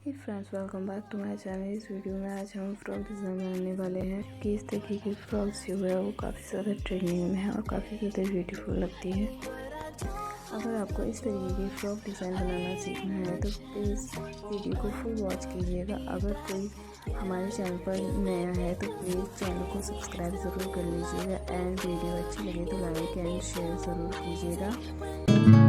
Hey friends, welcome back to my channel. इस video में आज हम फ्रॉक डिज़ाइन बनाने वाले हैं कि इस तरीके की फ्रॉक्स जो है वो काफ़ी ज़्यादा ट्रेंडिंग में है और काफ़ी ज़्यादा ब्यूटीफुल लगती है। अगर आपको इस तरीके की फ्रॉक डिज़ाइन बनाना सीखना है तो प्लीज़ वीडियो को फुल वॉच कीजिएगा। अगर कोई हमारे चैनल पर नया है तो प्लीज़ चैनल को सब्सक्राइब ज़रूर कर लीजिएगा एंड वीडियो अच्छी लगे तो लाइक एंड शेयर ज़रूर कीजिएगा।